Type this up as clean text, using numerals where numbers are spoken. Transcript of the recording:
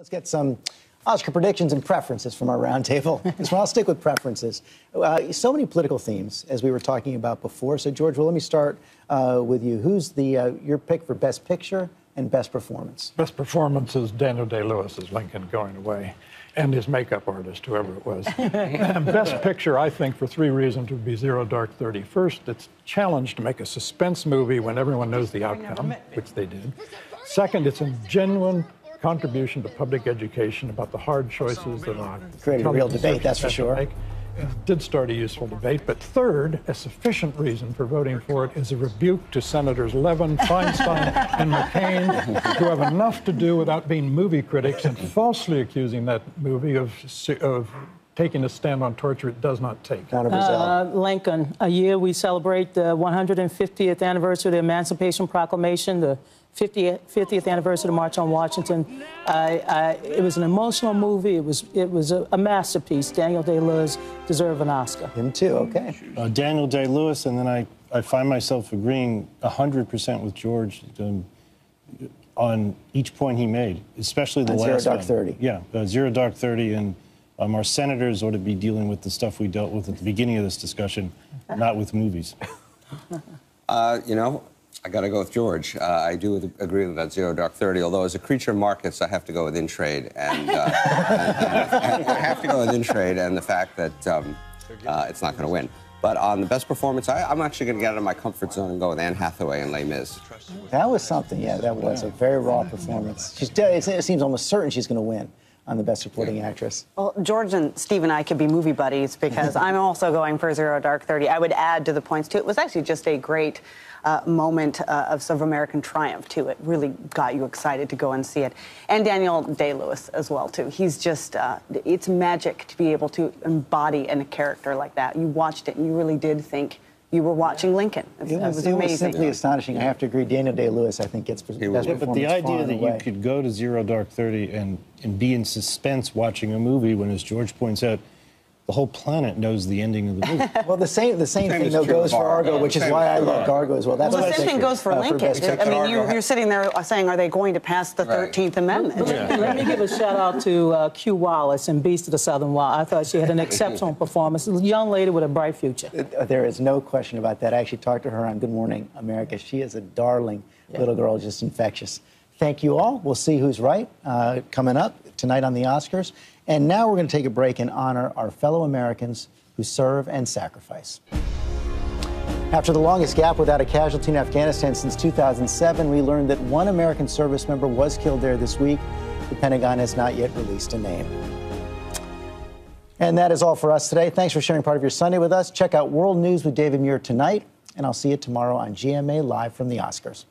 Let's get some Oscar predictions and preferences from our roundtable. So I'll stick with preferences. So many political themes, as we were talking about before. So, George, well, let me start with you. Who's your pick for Best Picture and Best Performance? Best Performance is Daniel Day-Lewis as Lincoln going away, and his makeup artist, whoever it was. Best Picture, I think, for three reasons, would be Zero Dark 30. First, it's challenged to make a suspense movie when everyone knows the outcome, which they did. Second, it's a genuine contribution to public education about the hard choices that created a real debate, that's for sure. It did start a useful debate. But third, a sufficient reason for voting for it is a rebuke to Senators Levin, Feinstein, and McCain, who have enough to do without being movie critics and falsely accusing that movie of taking a stand on torture it does not take. Lincoln, a year we celebrate the 150th anniversary of the Emancipation Proclamation, the 50th anniversary of the March on Washington. It was an emotional movie. It was a masterpiece. Daniel Day-Lewis deserved an Oscar. Him too, okay. Daniel Day-Lewis, and then I find myself agreeing 100% with George on each point he made, especially the last one. Zero Dark 30. Yeah, Zero Dark 30, and our senators ought to be dealing with the stuff we dealt with at the beginning of this discussion, not with movies. You know, I got to go with George. I do agree with that Zero Dark 30, although as a creature of markets, I have to go with In Trade. And I have to go with In Trade and the fact that it's not going to win. But on the Best Performance, I'm actually going to get out of my comfort zone and go with Anne Hathaway and Les Mis. That was something, yeah, that was a very raw performance. It seems almost certain she's going to win on the Best Supporting Actress. Well, George and Steve and I could be movie buddies because I'm also going for Zero Dark 30. I would add to the points, too. It was actually just a great moment of sort of American triumph, too. It really got you excited to go and see it. And Daniel Day-Lewis as well, too. He's just, it's magic to be able to embody a character like that. You watched it and you really did think you were watching Lincoln. It was amazing. It was simply astonishing. I have to agree. Daniel Day-Lewis, I think, gets Best Performance. But the idea that you could go to Zero Dark 30 and be in suspense watching a movie when, as George points out, the whole planet knows the ending of the movie. Well, the same thing, though, goes for Argo, which is why I love Argo as well. That's the same thing goes for Lincoln. I mean, you're sitting there saying, are they going to pass the 13th Amendment? Let me give a shout-out to Q Wallace in Beast of the Southern Wild. I thought she had an exceptional performance. A young lady with a bright future. There is no question about that. I actually talked to her on Good Morning America. She is a darling little girl, just infectious. Thank you all. We'll see who's right coming up tonight on the Oscars. And now we're going to take a break and honor our fellow Americans who serve and sacrifice. After the longest gap without a casualty in Afghanistan since 2007, we learned that one American service member was killed there this week. The Pentagon has not yet released a name. And that is all for us today. Thanks for sharing part of your Sunday with us. Check out World News with David Muir tonight, and I'll see you tomorrow on GMA Live from the Oscars.